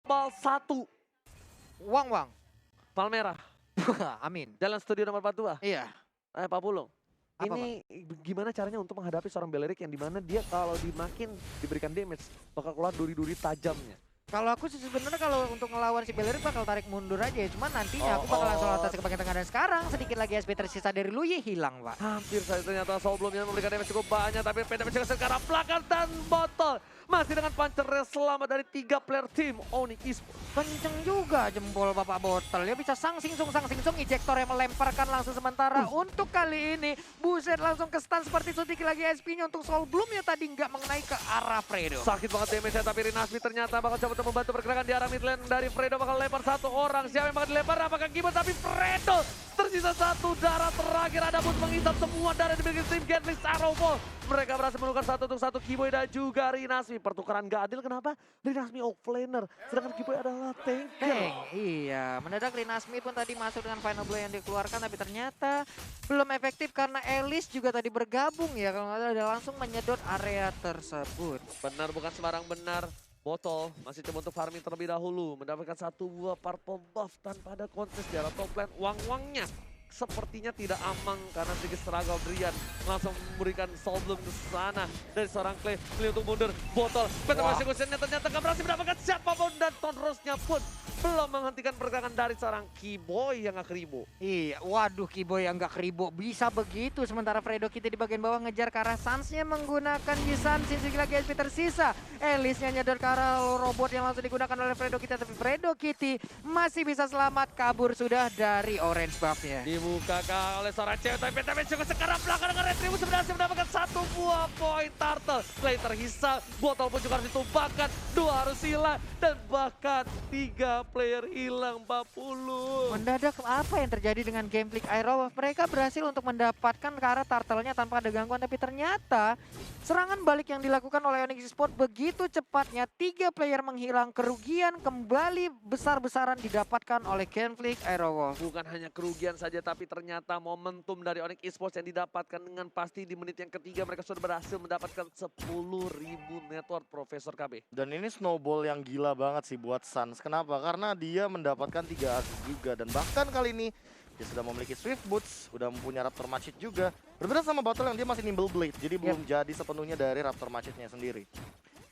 Global 1 Wang. Palmera. Amin. Jalan studio nomor 42. Iya. Pak Pulung. Apa, Ini gimana caranya untuk menghadapi seorang Belerik yang dimana dia kalau dimakin diberikan damage bakal keluar duri-duri tajamnya. Kalau aku sih sebenarnya kalau untuk ngelawan si Bellerin bakal tarik mundur aja ya. Cuman nantinya aku bakal langsung atas ke bagian tengah dan sekarang sedikit lagi SP tersisa dari Luyi hilang, Pak. Hampir saja ternyata sebelumnya memberikan damage cukup banyak, tapi PTP juga sekarang belakang dan botol masih dengan pancernya selamat dari 3 player tim Onyx Esports. Kenceng juga jempol Bapak Botol. Dia bisa sang singsung ejektor yang melemparkan langsung sementara untuk kali ini. Buset langsung ke stun seperti itu sedikit lagi SP-nya untuk Soul Bloom-nya tadi nggak mengenai ke arah Fredo. Sakit banget damage-nya, tapi Rinasmi ternyata bakal coba untuk membantu pergerakan di arah mid lane dari Fredo, bakal lempar satu orang. Siapa yang bakal dilempar? Apakah Gibbon? Tapi Fredo tersisa satu darah terakhir. Ada pun menghisap semua darah di bagian tim Gatling Arrowball. Mereka berhasil menukar satu untuk satu Kiboy dan juga Rinasmi. Pertukaran gak adil, kenapa? Rinasmi offlaner, sedangkan Kiboy adalah tanker. Iya, mendadak Rinasmi pun tadi masuk dengan final blow yang dikeluarkan, tapi ternyata belum efektif karena Elis juga tadi bergabung ya. Kalau nggak salah udah langsung menyedot area tersebut. Benar, bukan sembarang benar. Botol masih coba untuk farming terlebih dahulu. Mendapatkan satu buah purple buff tanpa ada kontes di arah top lane. Uang-uangnya sepertinya tidak aman karena sedikit struggle. Brian langsung memberikan soul bloom ke sana dari seorang Clay. Beli untuk mundur. Botol penetrasi kusennya ternyata gak berhasil mendapatkan siapapun, dan Tonrosnya pun belum menghentikan pergerakan dari seorang Kiboy yang gak keribu. Iya, waduh Kiboy yang gak keribu bisa begitu. Sementara Fredo Kitty di bagian bawah ngejar ke arah Sans-nya menggunakan Yisan. Sedikit lagi SP tersisa. Elisnya nyedot ke arah robot yang langsung digunakan oleh Fredo Kitty. Tapi Fredo Kitty masih bisa selamat kabur sudah dari orange buff-nya. Dibuka oleh seorang cewek, tapi PTP juga sekarang belakang dengan Retribution berhasil mendapatkan satu buah poin turtle. Clay terhisap, Botol pun juga harus ditumpahkan, 2 harus hilang, dan bahkan 3 player hilang 40. Mendadak apa yang terjadi dengan game Flick Aero? Mereka berhasil untuk mendapatkan ke arah turtle-nya tanpa ada gangguan, tapi ternyata serangan balik yang dilakukan oleh Onyx Esports begitu cepatnya. 3 player menghilang, kerugian kembali besar-besaran didapatkan oleh game Flick Aero. Bukan hanya kerugian saja, tapi ternyata momentum dari Onyx Esports yang didapatkan dengan pasti di menit yang ketiga. Mereka sudah berhasil mendapatkan 10.000 network, Profesor KB. Dan ini snowball yang gila banget sih buat Suns. Kenapa? Karena dia mendapatkan 3 assist juga. Dan bahkan kali ini dia sudah memiliki Swift Boots, udah mempunyai Raptor Machete juga. Berbeda sama Bottle yang dia masih Nimble Blade, jadi belum jadi sepenuhnya dari Raptor Machete-nya sendiri.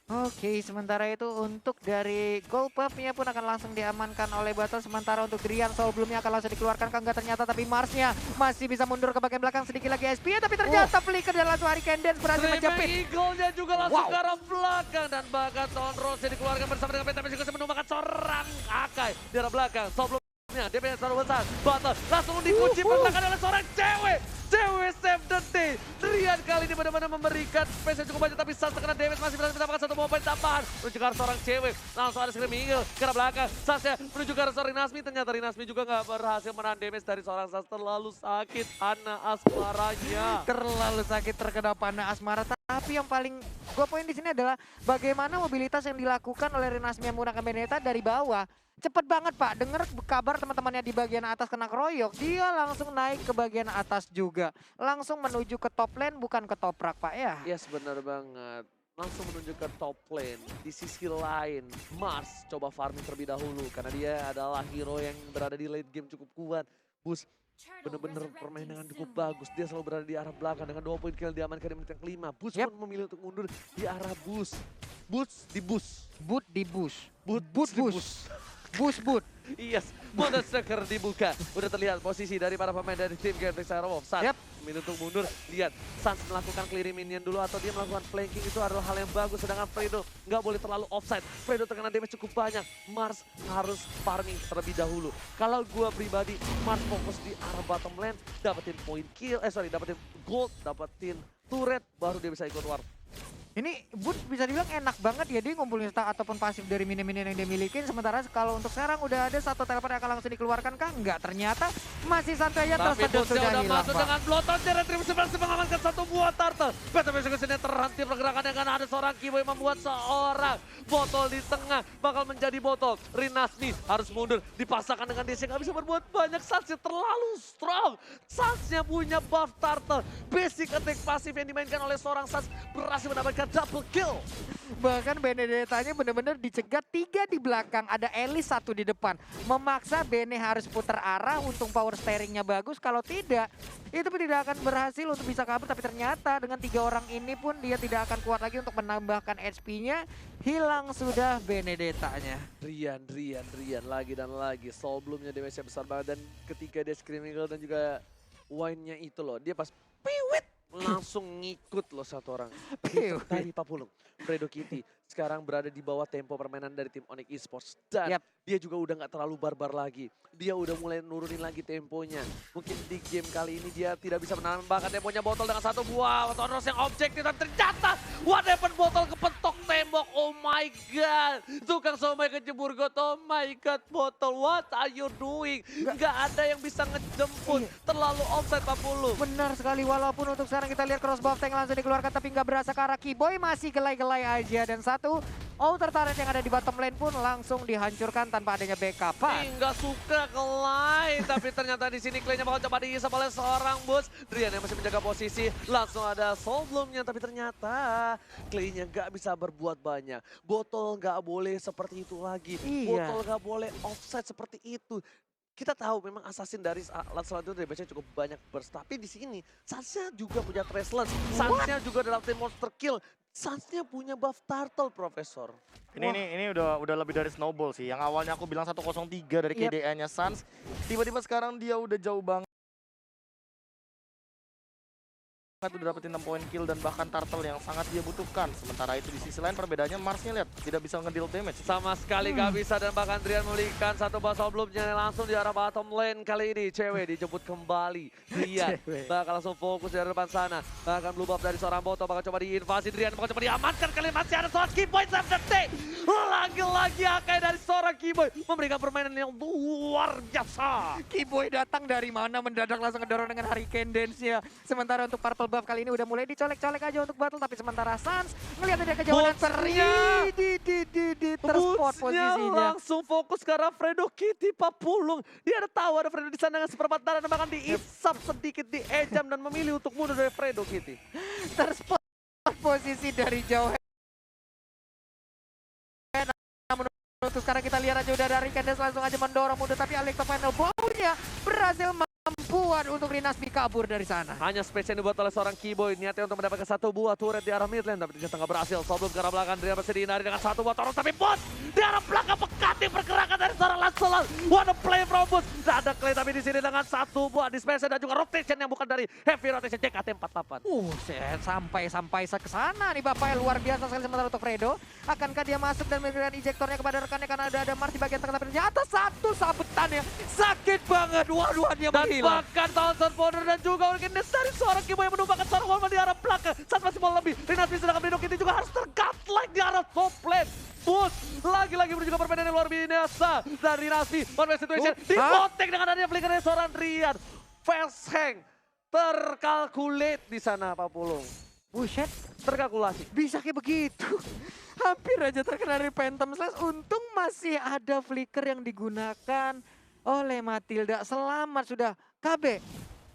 Oke, sementara itu untuk dari gold buff-nya pun akan langsung diamankan oleh Bottle. Sementara untuk Drian Soul Bloom-nya akan langsung dikeluarkan. Enggak ternyata, tapi Mars-nya masih bisa mundur ke bagian belakang sedikit lagi SP-nya. Tapi ternyata Flicker dan langsung Hurricane Dance berhasil menjepit. Eagle-nya juga langsung ke arah belakang, dan bahkan Tonrosnya dikeluarkan bersama dengan PTP juga menumbangkan seorang Akai di arah belakang. Soul Bloom-nya dia punya terlalu besar. Bottle langsung dikunci pergerakan oleh seorang cewek. Cewek save the day. Drian kali ini benar-benar memberikan space yang cukup banyak, tapi Sans terkena damage, masih berhasil mendapatkan satu poin tambahan. Menuju ke arah seorang cewek, langsung ada Screaming Eagle ke arah belakang. Sansnya menuju ke arah seorang Rinasmi, ternyata Rinasmi juga nggak berhasil menahan damage dari seorang Sans. Terlalu sakit Ana Asmaranya. Terlalu sakit terkena panah asmara. Tapi yang paling gue poin di sini adalah bagaimana mobilitas yang dilakukan oleh Rinasmi yang menggunakan Benedetta dari bawah. Cepet banget Pak, denger kabar teman-temannya di bagian atas kena keroyok, dia langsung naik ke bagian atas juga. Langsung menuju ke top lane, bukan ke toprak Pak ya. Yes, benar banget. Langsung menuju ke top lane. Di sisi lain, Mars coba farming terlebih dahulu, karena dia adalah hero yang berada di late game cukup kuat. Bus benar-benar permainan dengan cukup bagus. Dia selalu berada di arah belakang dengan 2 poin kill diamankan di menit yang kelima. Bus pun memilih untuk mundur di arah Bus. Bus di Bus. Boot di Bush. Boot di Bus. Boot. Yes, Monster dibuka. Udah terlihat posisi dari para pemain dari tim Gatling Arrowball. Sans memilih untuk mundur. Lihat, Sans melakukan clearing minion dulu atau dia melakukan flanking, itu adalah hal yang bagus. Sedangkan Fredo nggak boleh terlalu offside. Fredo terkena damage cukup banyak. Mars harus farming terlebih dahulu. Kalau gua pribadi, Mars fokus di arah bottom lane, dapetin point kill, dapetin gold, dapetin turret, baru dia bisa ikut war. Ini Boot bisa dibilang enak banget ya, dia ngumpulin stack ataupun pasif dari minion-minion yang dia milikin. Sementara kalau untuk sekarang udah ada satu teleport yang akan langsung dikeluarkan kah? Enggak, ternyata Masih santai aja, terus Tapi Teduh Bootsnya sudah udah hilang, masuk Pak. dengan Bloodhound. Retribution berhasil mengamankan satu buah turtle. Beto sini terhenti pergerakannya karena ada seorang Kiboy membuat seorang botol di tengah. Bakal menjadi botol. Rinasmi harus mundur. Dipaksakan dengan DC, nggak bisa berbuat banyak. Sunsnya terlalu strong. Sunsnya punya buff turtle. Basic attack pasif yang dimainkan oleh seorang Suns berhasil mendapatkan double kill. Bahkan Benedetta-nya benar-benar dicegat 3 di belakang. Ada Elis 1 di depan. Memaksa Bene harus putar arah. Untung power steeringnya bagus. Kalau tidak, itu pun tidak akan berhasil untuk bisa kabur. Tapi ternyata dengan 3 orang ini pun dia tidak akan kuat lagi untuk menambahkan HP-nya. Hilang sudah Benedetta-nya. Rian lagi dan lagi. Soul Bloom-nya damage-nya besar banget. Dan ketika dia Screaming Girl dan juga wine-nya itu loh. Dia pas piwit langsung ngikut loh satu orang. Piwit. Tadi Papulung, Fredo Kitty sekarang berada di bawah tempo permainan dari tim Onyx Esports. Dan Yap. dia juga udah gak terlalu barbar lagi. Dia udah mulai nurunin lagi temponya. Mungkin di game kali ini dia tidak bisa menambahkan temponya botol dengan satu buah. Tonros yang objektif dan ternyata what happened, botol kepentok tembok. Oh my god. Tukang somai kejebur got. Oh my god botol, what are you doing? Gak ada yang bisa ngejemput. Terlalu offside Papulung. Benar sekali, walaupun untuk sekarang kita lihat cross buff tank langsung dikeluarkan tapi nggak berasa ke arah Kiboy, masih gelai-gelai aja. Dan satu outer turret yang ada di bottom lane pun langsung dihancurkan tanpa adanya backupan. Nggak suka Clay, tapi ternyata di sini Clay-nya bakal coba diisap oleh seorang Boots. Drian yang masih menjaga posisi, langsung ada Soul Bloom-nya, tapi ternyata Clay-nya nggak bisa berbuat banyak. Botol nggak boleh seperti itu lagi. Iya. Botol nggak boleh offside seperti itu. Kita tahu memang assassin dari alat selanjutnya damage-nya cukup banyak burst. Tapi di sini Sansnya juga punya Traceless. Sansnya juga dalam tim monster kill. Sansnya punya buff turtle, Profesor. Ini udah lebih dari snowball sih. Yang awalnya aku bilang 103 dari Yep. KDA-nya Suns. Tiba-tiba sekarang dia udah jauh banget. Udah dapetin 6 poin kill dan bahkan turtle yang sangat dia butuhkan. Sementara itu di sisi lain perbedaannya Marsnya lihat tidak bisa ngedeal damage. Sama sekali gak bisa dan bahkan Drian memilihkan satu basal belumnya langsung di arah bottom lane kali ini. Cewek dijemput kembali. Drian Cewek. bakal langsung fokus di depan sana. Bahkan blue buff dari seorang botol bakal coba diinvasi. Drian bakal coba diamankan kali ini. Masih ada seorang Kiboy save the day. Lagi-lagi Akai dari seorang Kiboy memberikan permainan yang luar biasa. Kiboy datang dari mana mendadak langsung ngedorong dengan Hurricane Dance-nya. Sementara untuk purple buff kali ini udah mulai dicolek-colek aja untuk battle, tapi sementara Suns ngelihat dia kejauhan Bootsnya. di terspot Bootsnya posisinya. langsung fokus ke arah Fredo Kitty Papulung. Dia ada tahu ada Fredo di sana dengan seperempat darah dan bahkan diisap sedikit di ejam dan memilih untuk mundur dari Fredo Kitty. Terspot posisi dari jauh. Namun untuk sekarang kita lihat aja udah dari Candace langsung aja mendorong mundur, tapi Alexa Final baunya berhasil membuat untuk Rinasmi kabur dari sana. Hanya space yang dibuat oleh seorang Kiboy. Niatnya untuk mendapatkan satu buah turret di arah mid lane. Tapi ternyata nggak berhasil. Sebelum ke arah belakang. Dia masih dihindari dengan satu buah turret. Tapi Boots di arah belakang pekati pergerakan dari seorang Lancelot. What a play from Boots. Tidak ada Clay tapi di sini dengan satu buah dispenser dan juga rotation yang bukan dari heavy rotation JKT48. Sampai ke sana nih Bapak, luar biasa sekali. Sementara untuk Fredo, akankah dia masuk dan memberikan injektornya kepada rekannya karena ada Mars di bagian tengah, tapi ternyata satu sabetan yang sakit banget. Dua-duanya Dan menghilang. bahkan Thousand Powder dan juga Origin dari seorang Kiboy yang menumbangkan seorang Wolfman di arah belakang. Saat masih mau lebih, Rinasmi sedangkan Fredo Kitty juga harus tergatlike di arah top lane. Boots lagi-lagi menunjukkan permainan yang luar biasa. Dan Rinasmi, one way situation, dipotek dengan adanya flicker dari seorang Drian. Fast hang, terkalkulate di sana Papulung. Buset, Terkalkulasi. bisa kayak begitu. Hampir aja terkena dari Phantom Slash. Untung masih ada flicker yang digunakan oleh Matilda. Selamat sudah. KB,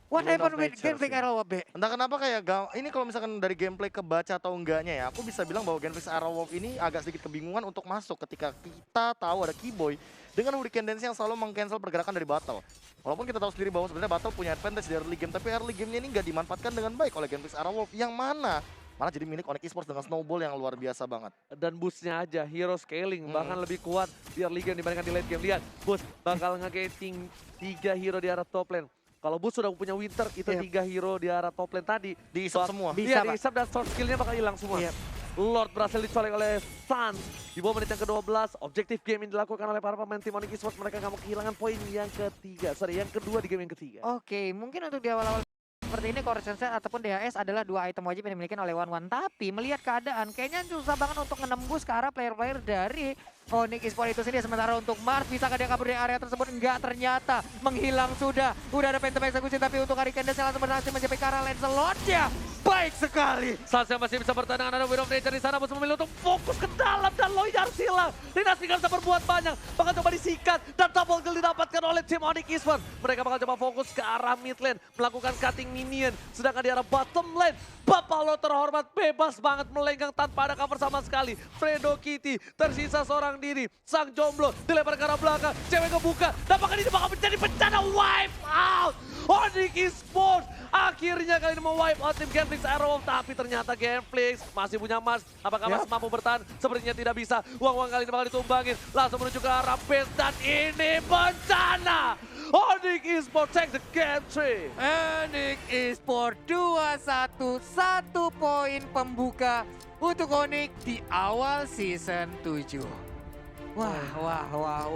what Wind of happened with nature Genflix sih. Arrow B? Entah kenapa kayak ini kalau misalkan dari gameplay kebaca atau enggaknya ya, aku bisa bilang bahwa Genflix Arrowwolf ini agak sedikit kebingungan untuk masuk ketika kita tahu ada Kiboy dengan Hurricane Dance yang selalu meng-cancel pergerakan dari battle. Walaupun kita tahu sendiri bahwa sebenarnya battle punya advantage di early game, tapi early game-nya ini nggak dimanfaatkan dengan baik oleh Genflix Arrowwolf yang mana malah jadi milik Onyx Esports dengan snowball yang luar biasa banget. Dan boostnya aja, hero scaling, bahkan lebih kuat di early game dibandingkan di late game. Lihat, boost bakal nge-gating 3 hero di arah top lane. Kalau boost sudah punya Winter, itu 3 hero di arah top lane tadi. Diisap semua. Bisa, Iya, Pak. diisap dan short skillnya bakal hilang semua. Iya. Lord berhasil dicolek oleh Suns. Di bawah menit yang ke-12, objektif game yang dilakukan oleh para pemain tim Onyx Esports. Mereka nggak mau kehilangan poin yang yang kedua di game yang ketiga. Oke, mungkin untuk di awal-awal seperti ini Core Sensei ataupun DHS adalah 2 item wajib yang dimiliki oleh One. Tapi melihat keadaan kayaknya susah banget untuk menembus ke arah player-player dari Onyx Esports itu sendiri. Sementara untuk Mars, bisakah dia kabur dari area tersebut? Enggak, ternyata menghilang sudah. Udah ada Phantom Execution, tapi untuk Hurricane Dash langsung berhasil mencapai ke arah Lancelot-nya. Baik sekali. Sansya masih bisa bertahan dengan ada Will of Nature di sana, bos memilih untuk fokus ke dalam dan Loyars hilang. Dynasty nggak bisa berbuat banyak, bakal coba disikat dan double kill didapatkan oleh tim Onyx Esports. Mereka bakal coba fokus ke arah mid lane, melakukan cutting minion. Sedangkan di arah bottom lane, Bapalo terhormat bebas banget melenggang tanpa ada cover sama sekali. Fredo Kitty tersisa seorang diri, sang jomblo dilempar ke arah belakang, cewek kebuka, apakah ini bakal menjadi bencana wipe out? Onyx Esports akhirnya kali ini mau-wipe out tim Genflix Aerowolf, tapi ternyata Genflix masih punya Mars. Apakah Mars mampu bertahan? Sepertinya tidak bisa. Uang-uang kali ini bakal ditumbangin. Langsung menuju ke arah base dan ini bencana. Onyx Esports take the game 3. Onyx Esports 2-1, 1 poin pembuka untuk Onyx di awal season 7. Wah,